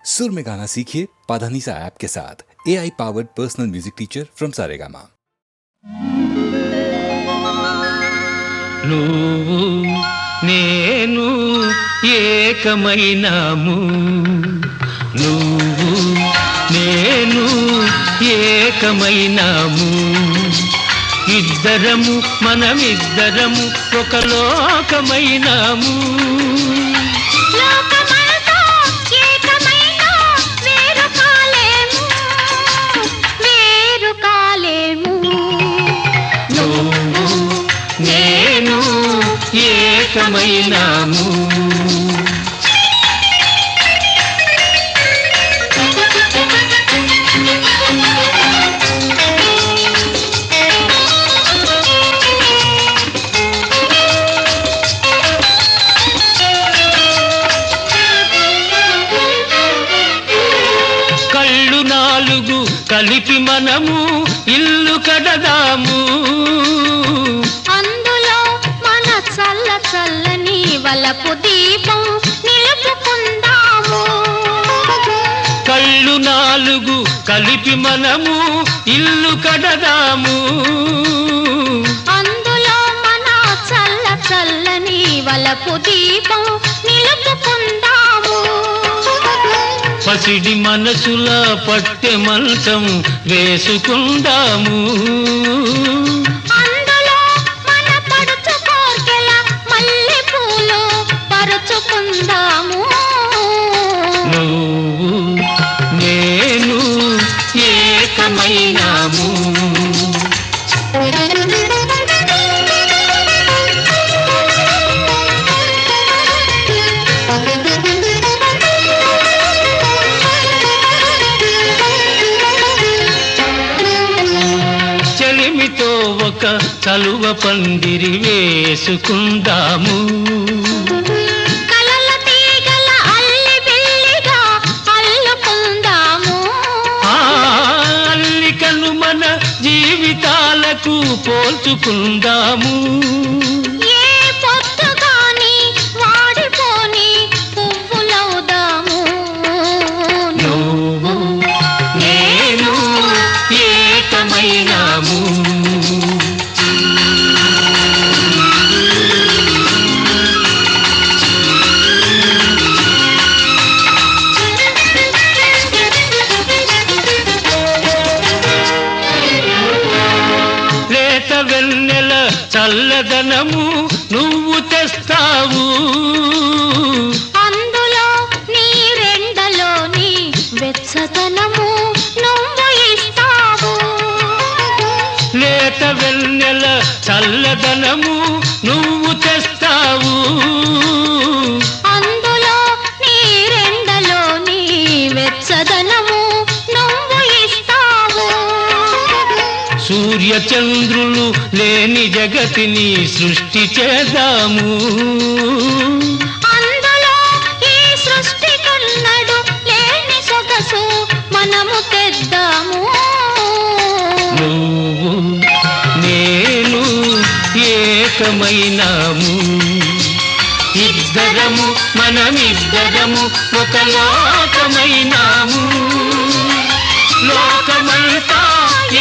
सुर में गाना सीखिए पाधानीसा ऐप के साथ। AI powered personal music teacher from Saregama. నువ్వు నేను ఏకమైనాము, నువ్వు నేను ఏకమైనాము, ఇద్దరము మనమిద్దరము ఒక లోకమైనాము. నేను ఏకమైనాము. కళ్ళు నాలుగు కలిపి మనము ఇల్లు కడదాము, చల్లని వలపు దీపం నిలుపుకుందాము. కళ్ళు నాలుగు కలిపి మనము ఇల్లు కడదాము, అందులో మన చల్లని వలపు దీపం నిలుపుకుందాము. పసిడి మనసుల పట్టె మంచం వేసుకుందాము, నువ్వు నేను ఏకమైనాము. చెలిమితో ఒక చలువ పందిరి వేసుకుందాము, జీవితాలకు పోల్చుకుందాము. ఏ పొత్తు కాని వాడిపోని పువ్వులవుదాము. నువ్వు నేను ఏకమైనాము. వెన్నెల చల్లదనము నువ్వు తెస్తావు, అందులో నీ రెండలోని వెచ్చదనము నువ్వు ఇస్తావు. లేత వెన్నెల చల్లదనము నువ్వు తెస్తావు, అందులో నీ రెండలోని వెచ్చదనము నువ్వు ఇస్తావు. సూర్య చంద్రులు లేని జగతిని సృష్టి చేద్దాము, అందులో ఈ సృష్టి కన్నడు లేని సొగసు మనము తెద్దాము. నువ్వు నేను ఏకమైనాము, ఇద్దరము మనమిద్దరము ఒక లోకమైనాము. లోకమంతా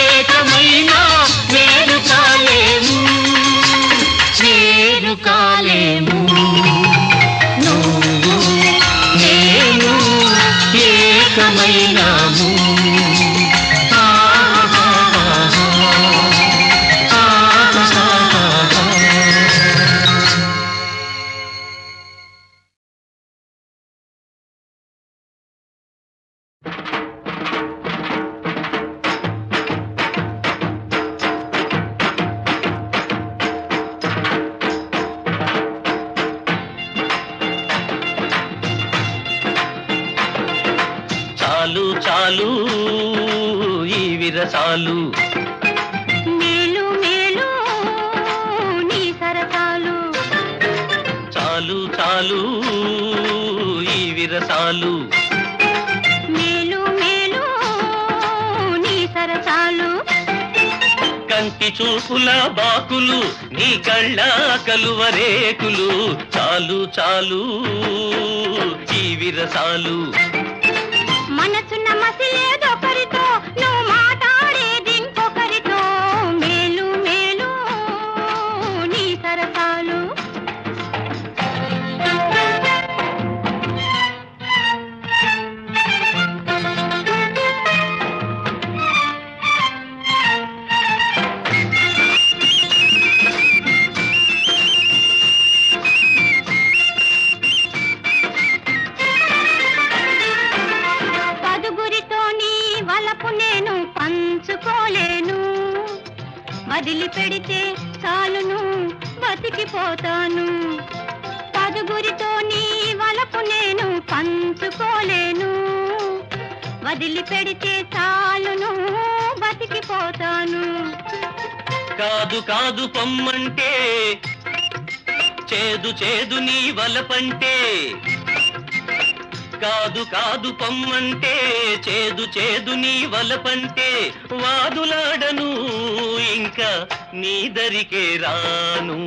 ఏకమైనా వేరు కాలేము, వేరు కాలేము. నువ్వు నేను ఏకమైనాము. చాలు చాలు ఈ విరసాలు, మేలు మేలు నీ సరసాలు. చాలు చాలు ఈ విరసాలు, మేలు మేలు నీ సరసాలు. కంటి చూపుల బాకులు నీ కళ్ళ కలువరేకులు, చాలు చాలు ఈ విరసాలు. వదిలిపెడితే చాలును బతికిపోతాను. పదుగురితో నీ వలపు నేను పంచుకోలేను. వదిలిపెడితే చాలును బతికిపోతాను. కాదు కాదు పొమ్మంటే చేదు చేదు నీ వలపంటే. కాదు కాదు పొమ్మంటే చేదు చేదు నీ వలపంటే. వాదులాడను ఇంకా నీ దరికే రాను.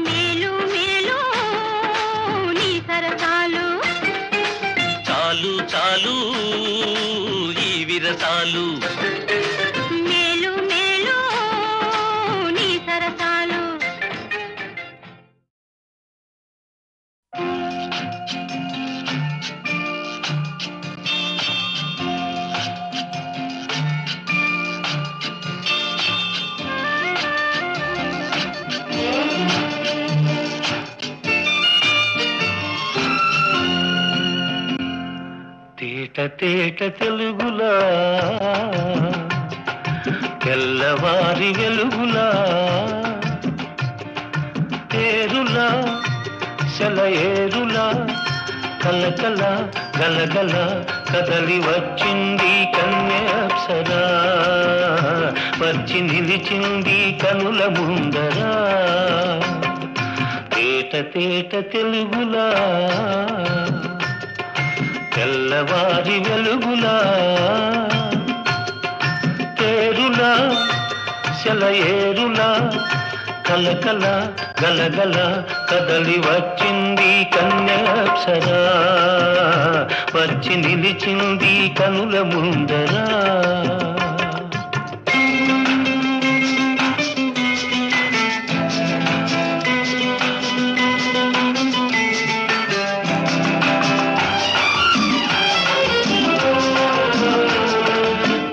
మేలు మేలు నీ సరసాలు. చాలు చాలు ఈ విరసాలు. మేలు మేలు నీ సరసాలు. తేట తేట తెలుగులా తెల్లవారి వెలుగులా. ఏరులా సెలయేరులా కలకల గలగల కదలి వచ్చింది కన్యాప్సరా. వచ్చి నిలిచింది కనుల ముందరా. తేట తేట తెలుగులా తెల్లవారి వెలుగులా. తేరులా సెలయేరులా కలకల గలగల కదలి వచ్చింది కన్యాప్సరా. వచ్చి నిలిచింది కనుల ముందరా.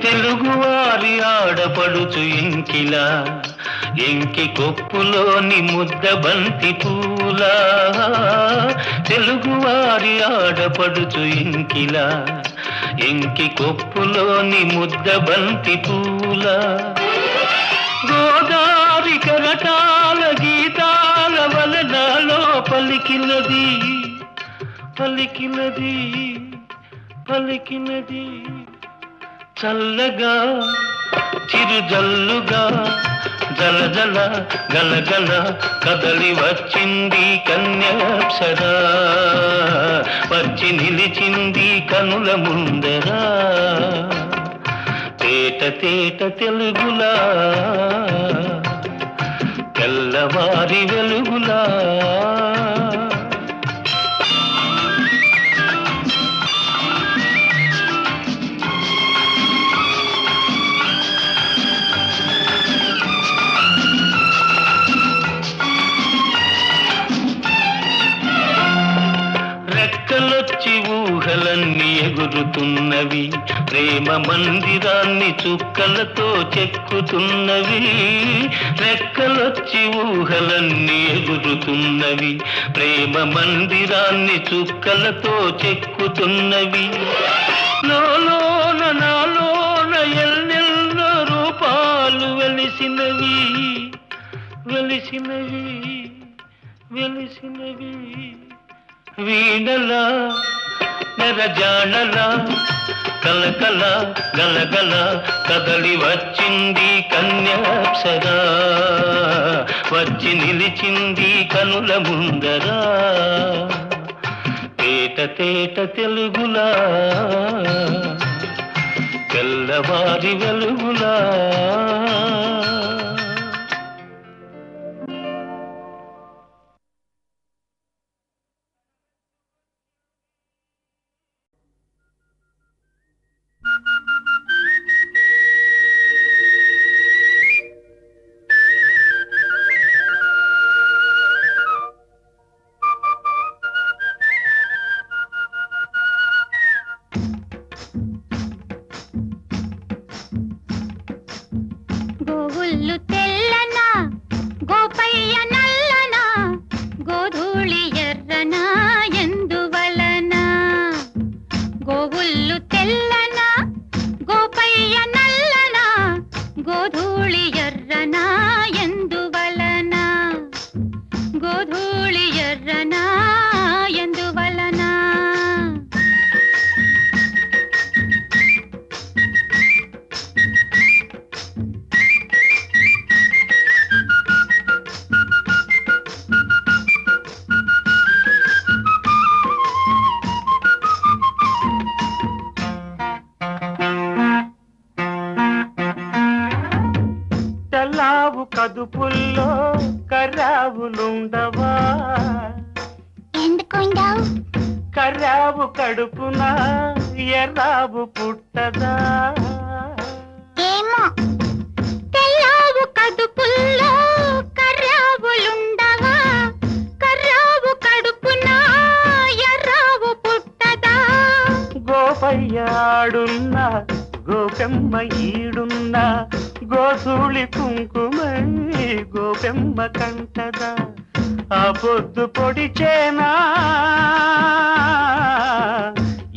తెలుగువారి ఆడపడుచు ఇంకిలా ఎంకి కొప్పులోని ముద్ద బంతి పూలా. తెలుగువారి ఆడపడుచు ఇంకిలా ఎంకి కొప్పులోని ముద్ద బంతి పూలా. గోదారి కరటాల గీతాల వలనాలో పలికినది పలికినది పలికినది. చల్లగా చిరుజల్లుగా జలజల గలగల కదలి వచ్చింది కన్యాప్సరా. వచ్చి నిలిచింది కనుల ముందరా. తేట తేట తెలుగులా తెల్లవారి వెలుగులా. రెక్కలొచ్చి ఊహలన్నీ ఎగురుతున్నవి. ప్రేమ మందిరాన్ని చుక్కలతో చెక్కుతున్నవి. రెక్కలొచ్చి ఊహలన్నీ ఎగురుతున్నవి. ప్రేమ మందిరాన్ని చుక్కలతో చెక్కుతున్నవి. లోన నాలోన ఎన్నెన్నో రూపాలు వెలిసినవి వెలిసినవి వెలిసినవి. వీణలా నెరజానలా కలకల గలగల కదలి వచ్చింది కన్యాప్సరా. వచ్చి నిలిచింది కనుల ముందరా. తేట తేట తెలుగులా తెల్లవారి వెలుగులా. గోవుళ్ళు తెల్లనా గోపయ్య నల్లనా గోధూళి ఎర్రనా ఎందువలన. గోవుళ్ళు తెల్లనా గోపయ్య నల్లనా గోధూళి ఎర్రనా కన్నావు కదుపుల్లో కర్రావులుండవా ఎందుకుండవు కర్రావు కడుపున ఎర్రావు పుట్టదా ఏమో తెల్లావు కడుపుల్లో కర్రావులుండవా కర్రావు కడుపున ఎర్రావు పుట్టదా గోపయ్యాడున్న గోపెమ్మ ఈడున్న గోధూళి కుంకుమై గోపెమ్మ కంటదా ఆ పొద్దు పొడిచేనా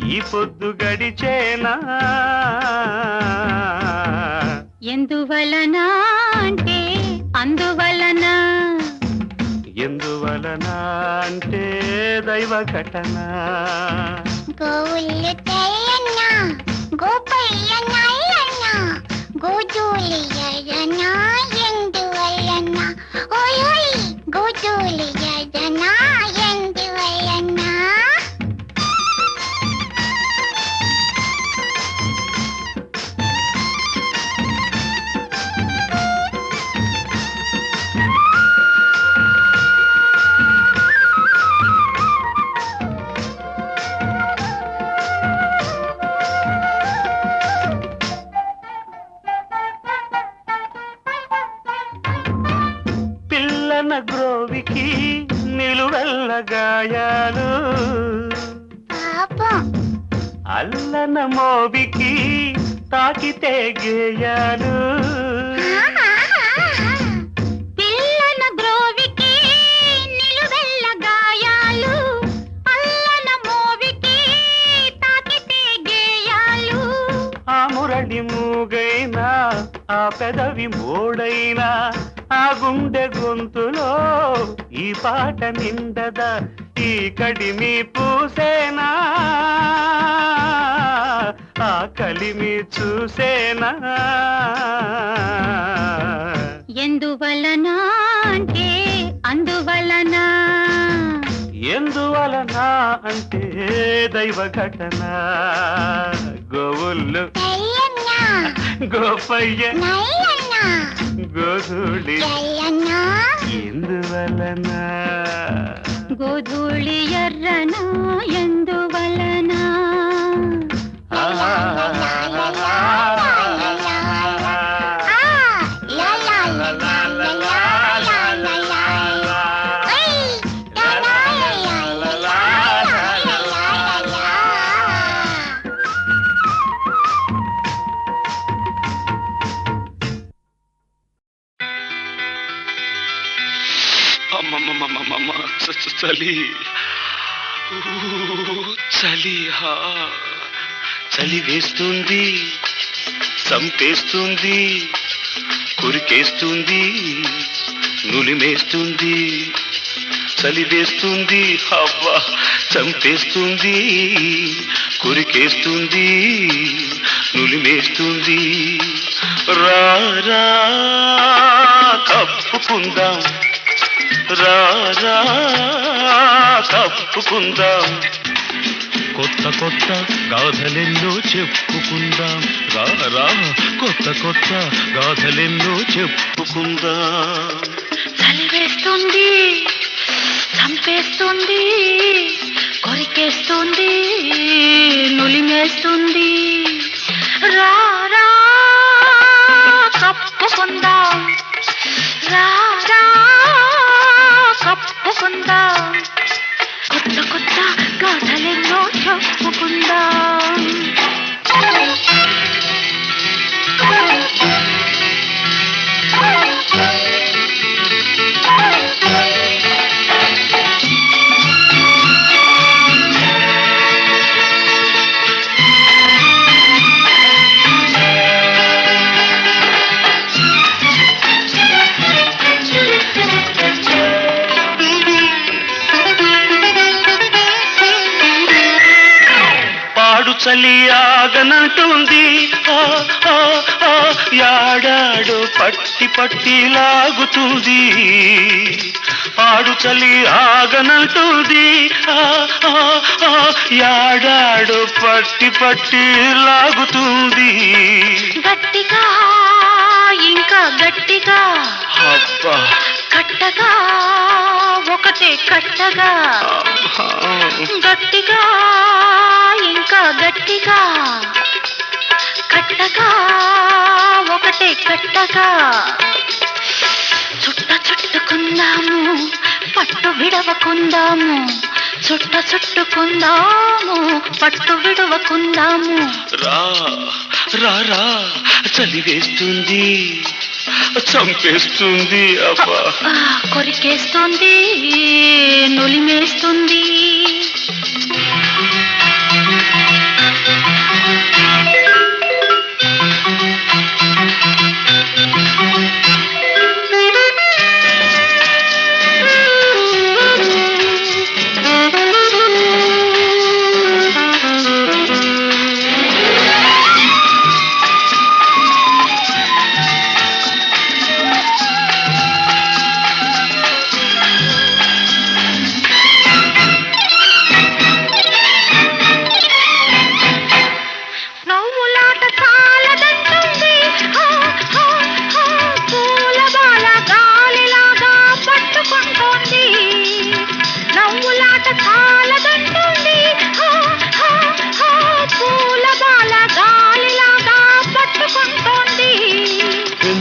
ఈ పొద్దు గడిచేనా ఎందువలన అంటే అందువలన ఎందువలన అంటే దైవ ఘటన గోవులు తెల్లన్న గోపయ్య నల్లన్న గోధూళి ఎర్రన ఎందువలన ఓయ్ ఓయ్ గోధూళి ఎర్రన ఎందువలన పిల్లన గ్రోవికి నిలువెల్ల గాయాలు పాపం అల్లన మోవికి తాకితే గేయాలు పిల్లన గ్రోవికి నిలువెల్ల గాయాలు అల్లన మోవికి తాకితే గేయాలు ఆ మురళి మూగైనా ఆ పెదవి మోడైనా ఆ గుండె గొంతులో ఈ పాట నిండదా ఈ కడిమి పూసేనా ఆ కలిమి చూసేనా ఎందువలన అంటే అందువలన ఎందువలన అంటే దైవ ఘటన గోవుళ్ళు తెల్లన్న గోపయ్య నల్లన్న గోధూళి తెల్లన్న ఎందువలన గోధూళి ఎర్రన ఎందువలన అమ్మమ్మమ్మమ్మమ్మ చలి చలి చలి వేస్తుంది చంపేస్తుంది కురికేస్తుంది నులిమేస్తుంది చలి వేస్తుంది అవ్వ చంపేస్తుంది కురికేస్తుంది నులిమేస్తుంది రా కప్పుకుందాం రా కప్పుకుందాం కొత్త కొత్త గాథలెన్నో చెప్పుకుందాం రా కొత్త కొత్త గాథలెన్నో చెప్పుకుందాం చలివేస్తుంది చంపేస్తుంది కొరికేస్తుంది నులిమేస్తుంది రా కప్పుకుందాం రా కప్పుకుందాం కొత్త కొత్త గాథలెన్నో చెప్పుకుందాం చలి ఆగనంటుంది యాడాడు పట్టి పట్టి లాగుతుంది పాడు చలి ఆగనంటుంది యాడాడు పట్టి పట్టి లాగుతుంది గట్టిగా ఇంకా గట్టిగా అబ్బా కట్టగా ఒకటే కట్టగా గట్టిగా ఇంకా గట్టిగా కట్టగా ఒకటే కట్టగా చుట్ట చుట్టుకుందాము పట్టు విడవకుందాము చుట్ట చుట్టుకుందాము పట్టు విడవకుందాము రా రా రా చలి వేస్తుంది చంపేస్తుంది అబ్బా కొరికేస్తుంది నులిమేస్తుంది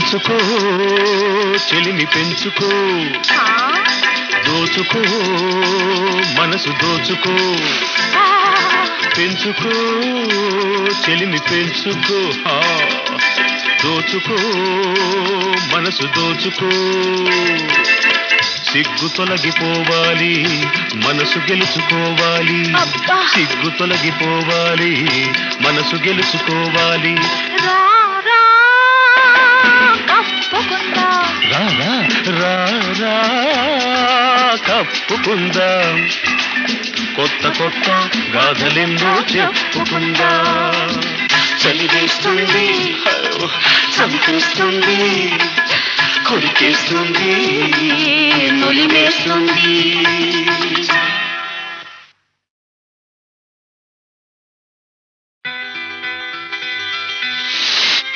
పెంచుకో చెలిమి పెంచుకో దోచుకో మనసు దోచుకో పెంచుకో చెలిమి పెంచుకో దోచుకో మనసు దోచుకో సిగ్గు తొలగిపోవాలి మనసు గెలుచుకోవాలి సిగ్గు తొలగిపోవాలి మనసు గెలుచుకోవాలి రా రా రా రా కప్పుకుందాం కొత్త కొత్త గాథలెన్నో చెప్పుకుందాం చలి వేస్తుంది చంపేస్తుంది కొరికేస్తుంది నులిమేస్తుంది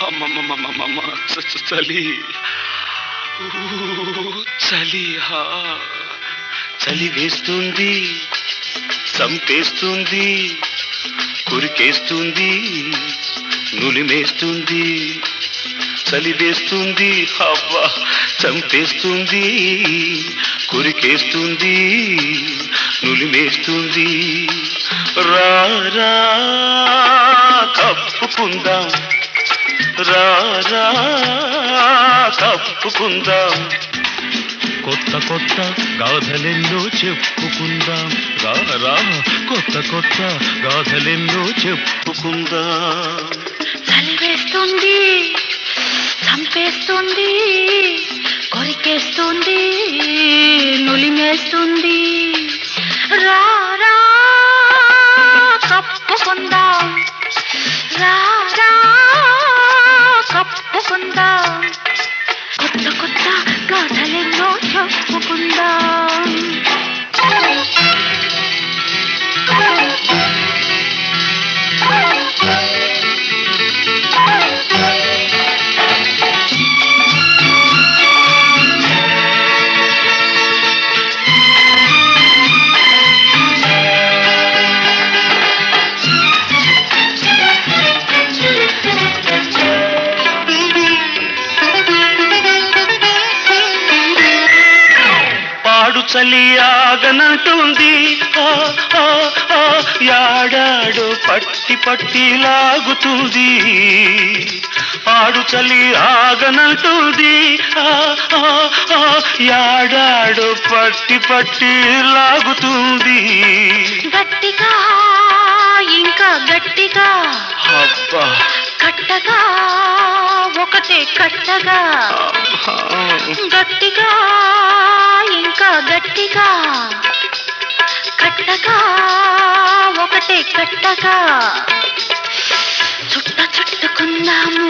అమ్మమ్మమ్మమ్మ చలి చలి చలి వేస్తుంది చంపేస్తుంది కొరికేస్తుంది నులిమేస్తుంది చలి వేస్తుంది అవ్వ చంపేస్తుంది కొరికేస్తుంది నులిమేస్తుంది రా రా కప్పుకుందాం రా రా కప్పుకుందాం కొత్త కొత్త గాథలెన్నో చెప్పుకుందాం రా రా కొత్త కొత్త గాథలెన్నో చెప్పుకుందాం చలి వేస్తుంది చంపేస్తుంది కొరికేస్తుంది నులిమేస్తుంది రా రా కప్పుకుందాం రా రా కప్పుకుందాం కొత్త కొత్త గాథలెన్నో చెప్పుకుందాం చలి ఆగనంటుంది యాడాడు పట్టి పట్టి లాగుతుంది ఆడు చలి ఆగనంటుంది యాడాడు పట్టి పట్టి లాగుతుంది గట్టిగా ఇంకా గట్టిగా అబ్బా కట్టగా ఒకటే కట్టగా గట్టిగా ఇంకా గట్టిగా కట్టగా ఒకటే కట్టగా చుట్ట చుట్టుకుందాము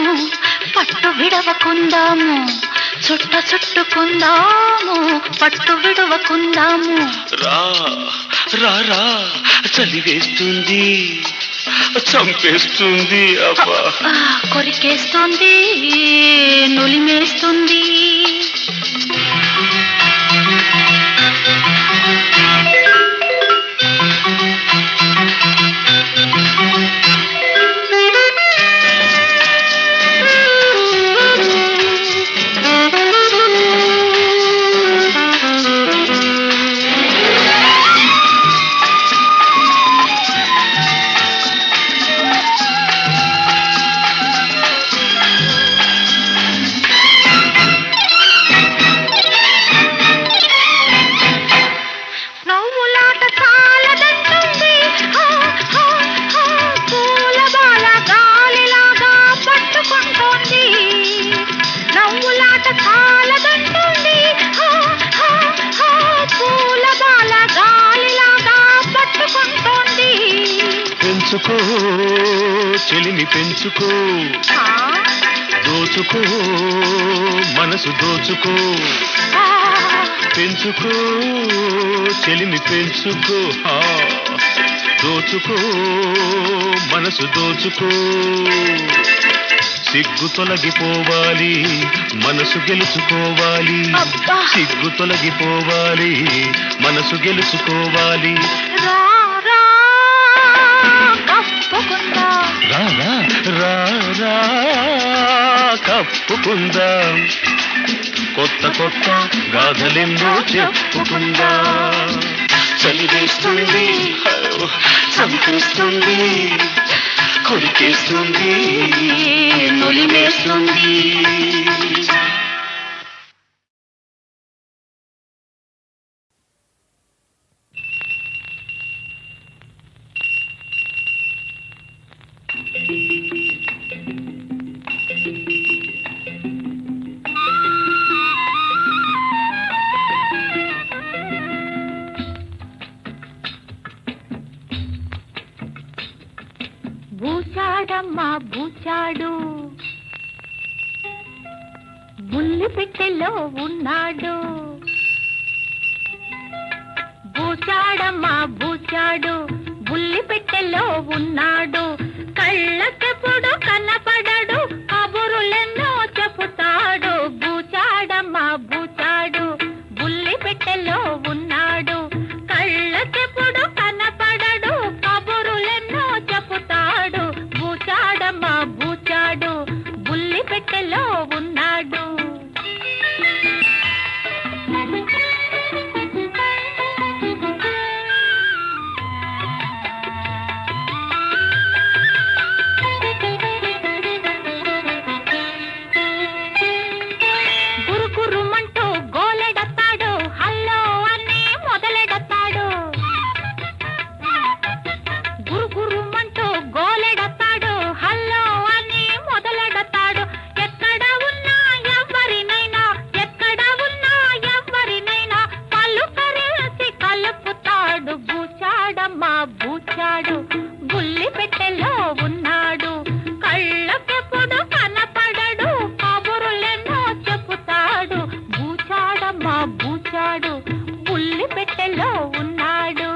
పట్టు విడవకుందాము చుట్ట చుట్టుకుందాము పట్టు విడవకుందాము రా రా రా చలి వేస్తుంది చంపేస్తుంది అబ్బా. కొరికేస్తుంది, నులిమేస్తుంది. పెంచుకో చెలిమి పెంచుకో, దోచుకో మనసు దోచుకో. పెంచుకో చెలిమి పెంచుకో, దోచుకో మనసు దోచుకో. సిగ్గు తొలగిపోవాలి, మనసు గెలుచుకోవాలి. సిగ్గు తొలగిపోవాలి, మనసు గెలుచుకోవాలి. రా రా రా రా కప్పుకుందాం, కొత్త కొత్త గాథలెన్నో చెప్పుకుందాం. చలివేస్తుంది, చంపేస్తుంది, కొరికేస్తుంది, నులిమేస్తుంది. బూచాడమ్మా బూచాడు, బుల్లి పెట్టెలో ఉన్నాడు. బూచాడమ్మా బూచాడు, బుల్లి పెట్టెలో ఉన్నాడు. కళ్ళకెప్పుడు కనపడడు, కబురులెన్నో చెబుతాడు. బూచాడమ్మా బూచాడు, బుల్లి పెట్టెలో ఉన్నాడు. కళ్ళకెప్పుడు కనపడడు, కబురులెన్నో చెబుతాడు. బూచాడమ్మా బూచాడు, బుల్లి పెట్టెలో ఉన్నాడు. గురుకురుమంటూ గోలెడతాడు, హల్లో అని మొదలెడతాడు. గురుకురుమంటూ గోలెడతాడు, హల్లో అని మొదలెడతాడు. ఎక్కడ ఉన్నా ఎవరినైనా, ఎక్కడ ఉన్నా ఎవరినైనా పలుకరేసి కలుపుతాడు. బూచాడమ్మా బూచాడు, బుల్లి పెట్టెలో ఉన్నాడు. కళ్ళకెప్పుడు కనపడడు, కబురులెన్నో చెబుతాడు. బూచాడమ్మా బూచాడు, బుల్లి పెట్టెలో ఉన్నాడు.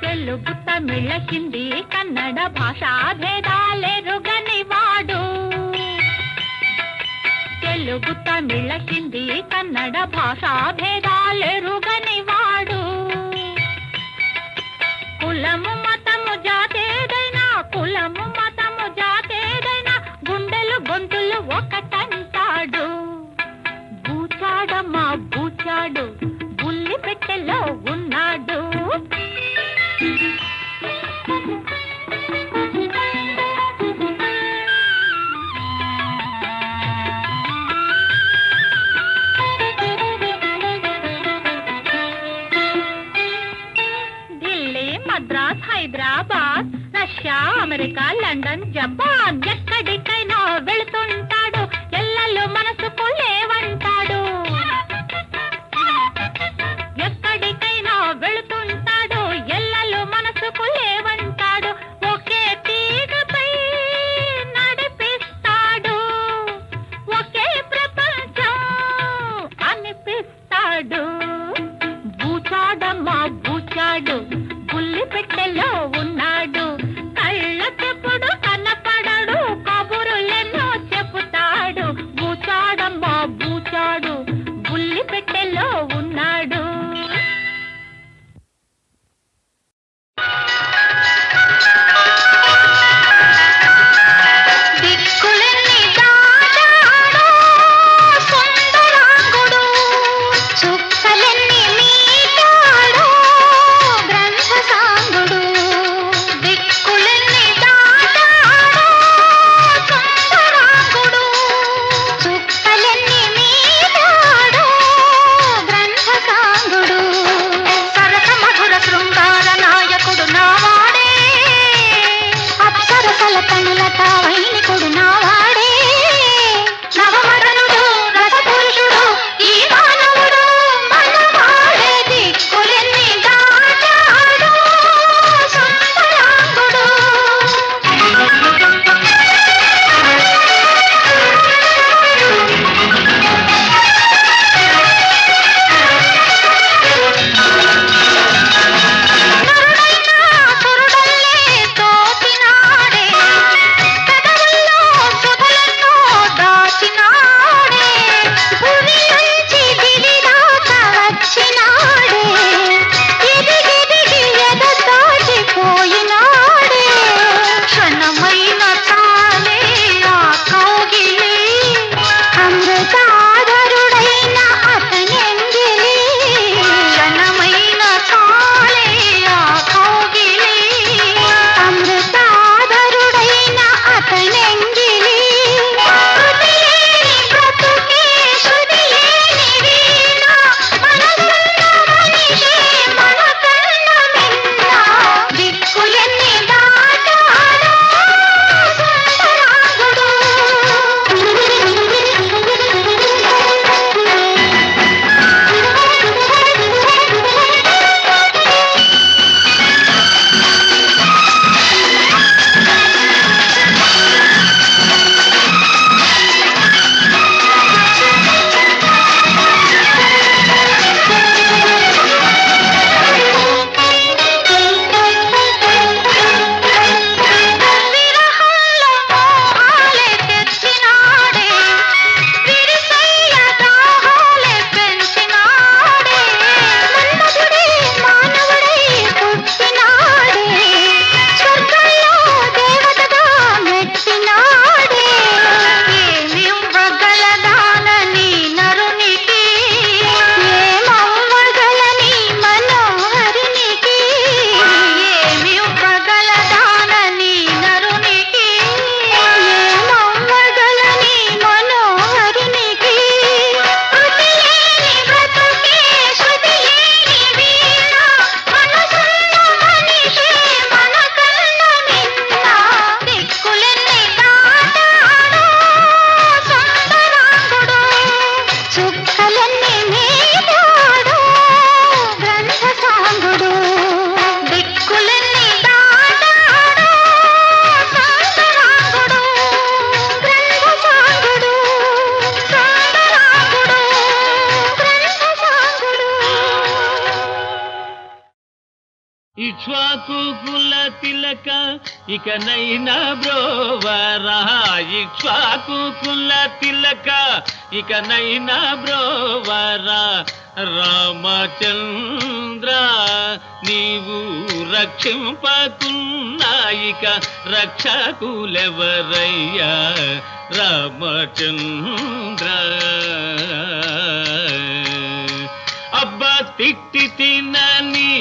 తెలుగు తమిళ హిందీ కన్నడ భాషా భేదాలెరుగని వాడు. తెలుగు తమిళ హిందీ కన్నడ భాషా భేదాలెరుగని వాడు. కులము మతము జాతేదైనా, కులము మతము జాతేదైనా గుండెలు గొంతులు ఒకటంటాడు. బూచాడమ్మా బూచాడు, బుల్లి పెట్టెలో ఉన్నాడు. Delhi, Madras, Hyderabad, Russia, America, London, Japan ఎక్కడికైనా వెళుతుంటాడు. ఎల్లలు మనసుకు లేవంటాడు. ఎక్కడికైనా వెళుతుంటాడు, ఎల్లలు మనసుకు లేవంటాడు. ఒకే తీరు తిలక ఇకనైనా బ్రోవరా ఇక్ష్వాకుల తిలక ఇకనైనా బ్రోవరా రామచంద్ర నీవు రక్షింపకున్నా ఇక రక్షకులెవరయ్యా రామచంద్ర అబ్బా తిట్టి తినని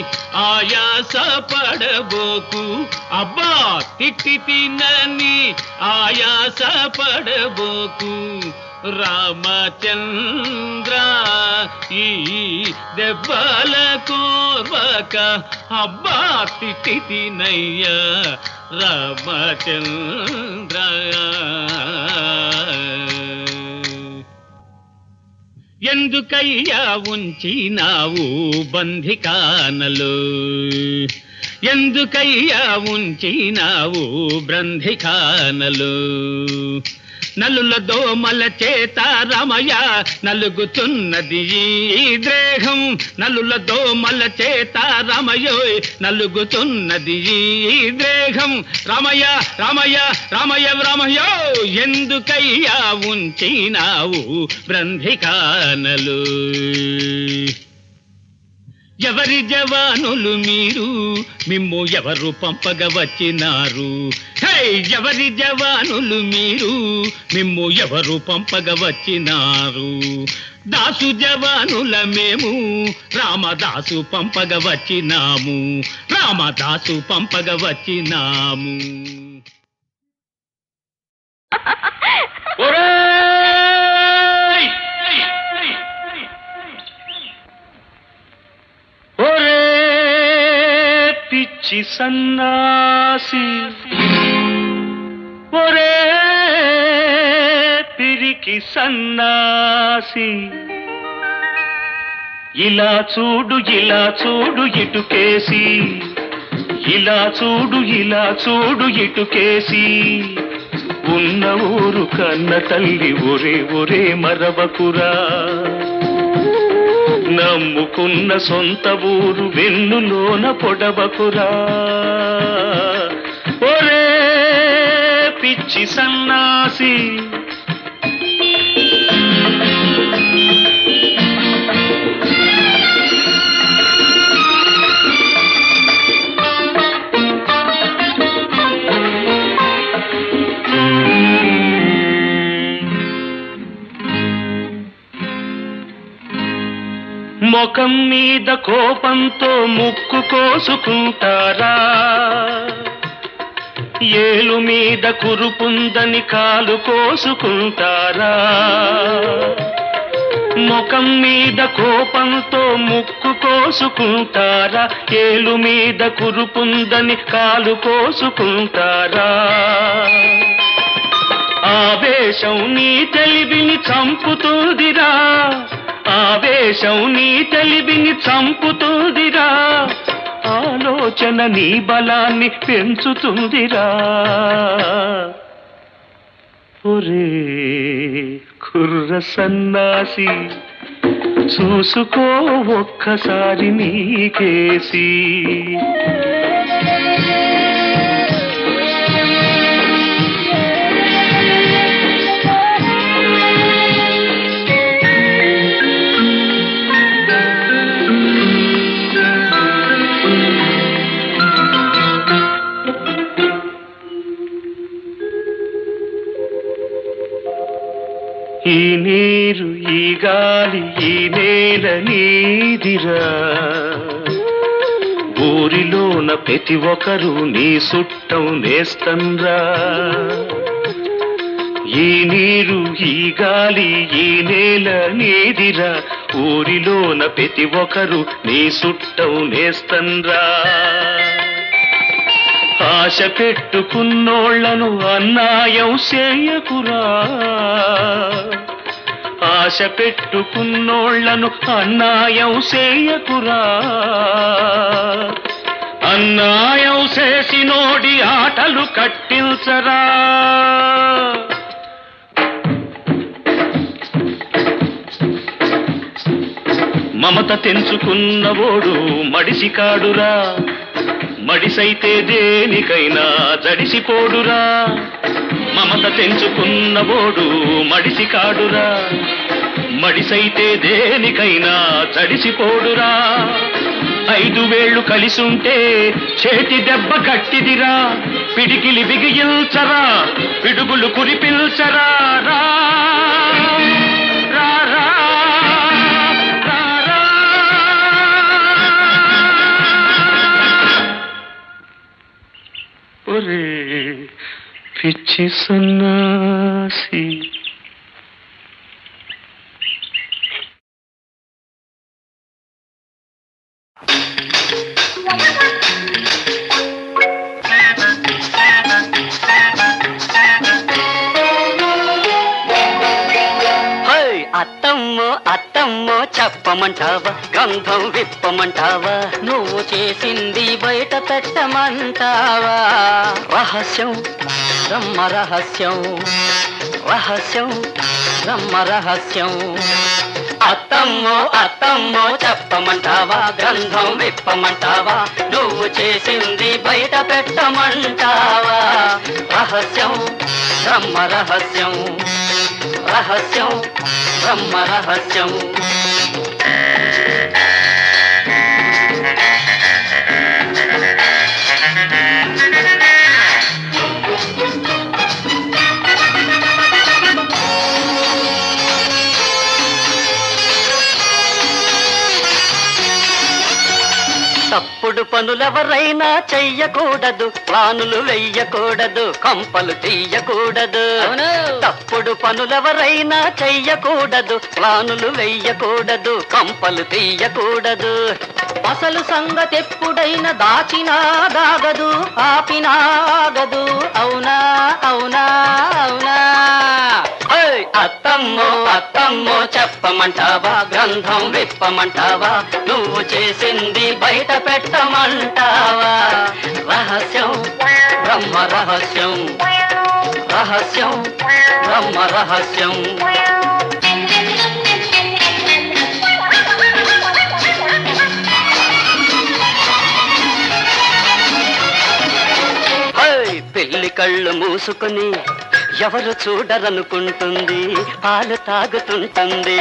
ఆయాస పడబోకు అబ్బా తిట్టి తినని ఆయాస పడబోకు రామచంద్ర ఈ దెబ్బల కోర్వక అబ్బా తిట్టి తినయ్యా రామచంద్ర ఎందుకయ్యా ఉంచినావు బంధికానలు ఎందుకయ్యా ఉంచినావు బంధికానలు నలుల దోమల చేత రమయ నలుగుతున్నది ఈ దేహం నలుల దోమల చేత రమయోయ్ నలుగుతున్నది ఈ దేహం రమయ రమయ రమయ రమయో ఎందుకయ్యా ఉంచినావు బ్రంధికానలు ఎవరి జవానులు మీరు మిమ్ము ఎవరు పంపగ వచ్చినారు ఎవరి జవానులు మీరు మిమ్ము ఎవరు పంపగ వచ్చినారు దాసు జవానుల మేము రామదాసు పంపగ వచ్చినాము రామదాసు పంపగ వచ్చినాము పిచ్చి సన్నాసి ఒరే పిరికి సన్నాసి ఇలా చూడు ఇటుకేసి ఇలా చూడు ఇటుకేసి ఉన్న ఊరు కన్న తల్లి ఒరే మరవకురా నమ్ముకున్న సొంత ఊరు వెన్నులోన పొడవకురా ఒరే పిచ్చి సన్నాసి ముఖం మీద కోపంతో ముక్కు కోసుకుంటారా ఏలు మీద కురుపుందని కాలు కోసుకుంటారా ముఖం మీద కోపంతో ముక్కు కోసుకుంటారా ఏలు మీద కురుపుందని కాలు కోసుకుంటారా ఆవేశం నీ తెలివిని చంపుతుందిరా ఆవేశం నీ తెలివిని చంపుతుందిరా ఆలోచన నీ బలాన్ని పెంచుతుందిరా ఒరే కుర్ర సన్నాసి చూసుకో ఒక్కసారి నీకేసి ఈ నీరు ఈ గాలి ఈ నేల నీదిరా ఊరిలోన ప్రతి ఒక్కరు నీ సుట్టం నేస్తంరా ఈ నీరు ఈ గాలి ఈ నేల నీదిరా ఊరిలోన ప్రతి ఒక్కరు నీ సుట్టం నేస్తంరా ఆశ పెట్టుకున్నోళ్లను అన్యాయం చేయకురా ఆశ పెట్టుకున్నోళ్లను అన్యాయం చేయకురా అన్యాయం చేసినోడి ఆటలు కట్టించరా మమత తెంచుకున్నవోడు మడిసి కాడురా మడిసైతే దేనికైనా జడిసిపోడురా, మమత తెంచుకున్నబోడు మడిసి కాడురా. మడిసైతే దేనికైనా జడిసిపోడురా, 5 వేళ్ళు కలిసుంటే చేతి దెబ్బ గట్టిదిరా. పిడికిలి బిగిల్చరా, పిడుగులు కురిపిల్చరా. రా రా రా రా రా. ఒరే పిచ్చి సన్నాసి, అత్తమ్మో అత్తమ్మో చెప్పమంటావా, గంధం విప్పమంటావా, నువ్వు చేసింది బయట పెట్టమంటావా. రహస్యం బ్రహ్మ రహస్యం, రహస్యం బ్రహ్మ రహస్యం. అత్తమ్మో అత్తమ్మో చెప్పమంటావా, గంధం విప్పమంటావా, నువ్వు చేసింది బయట పెట్టమంటావా. రహస్యం బ్రహ్మ రహస్యం, రహస్యం బ్రహ్మ రహస్యం. తప్పుడు పనులెవరైనా చెయ్యకూడదు, ప్లానులు వెయ్యకూడదు, కంపలు తీయకూడదు. తప్పుడు పనులెవరైనా చెయ్యకూడదు, ప్లానులు వెయ్యకూడదు, కంపలు తీయకూడదు. అసలు సంగతెప్పుడైనా దాచినా దాగదు, ఆపినా ఆగదు. అవునా అవునా అవునా. అత్తమ్మో అత్తమ్మో చెప్పమంటావా, గ్రంథం విప్పమంటావా, నువ్వు చేసింది బయట పెట్టమంటావా. రహస్యం బ్రహ్మ రహస్యం, రహస్యం బ్రహ్మ రహస్యం. పెళ్లి కళ్ళు మూసుకుని ఎవరు చూడరనుకుంటుంది, పాలు తాగుతుంటుంది.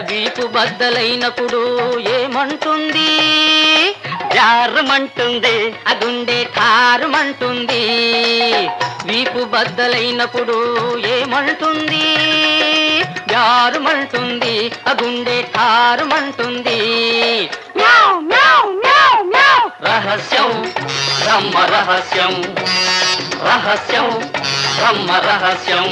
వీపు బద్దలైనప్పుడు ఏమంటుంది, జారమంటుంది, అదుండే ఠారుమంటుంది. వీపు బద్దలైనప్పుడు ఏమంటుంది, జారుమంటుంది, అదుండే ఠారుమంటుంది. రహస్యం బ్రహ్మ రహస్యం, రహస్యం బ్రహ్మ రహస్యం.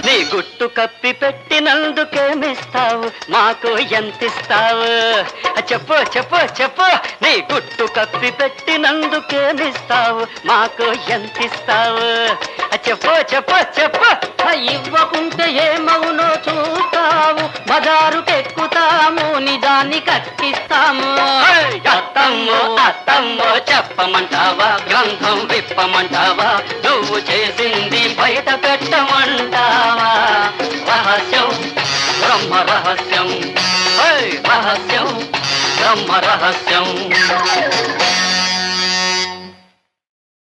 నీ గుట్టు కప్పి పెట్టినందుకేమిస్తావు, మాకు ఎంతిస్తావు. చెప్పు చెప్పు చెప్పు, నీ గుట్టు కప్పి పెట్టినందుకేమిస్తావు, మాకు ఎంతిస్తావు. చెప్పు చెప్పు చెప్పు. ఇవ్వకుంటే ఏమవునో చూస్తావు, బజారుకెక్కుతాము, నిజాన్ని కక్కిస్తాము. అత్తమ్మో అత్తమ్మో చెప్పమంటావా, గ్రంథం విప్పమంటావా, నువ్వు చేసింది బయట పెట్టమంటావా. రహస్యం బ్రహ్మ రహస్యం, రహస్యం బ్రహ్మ రహస్యం.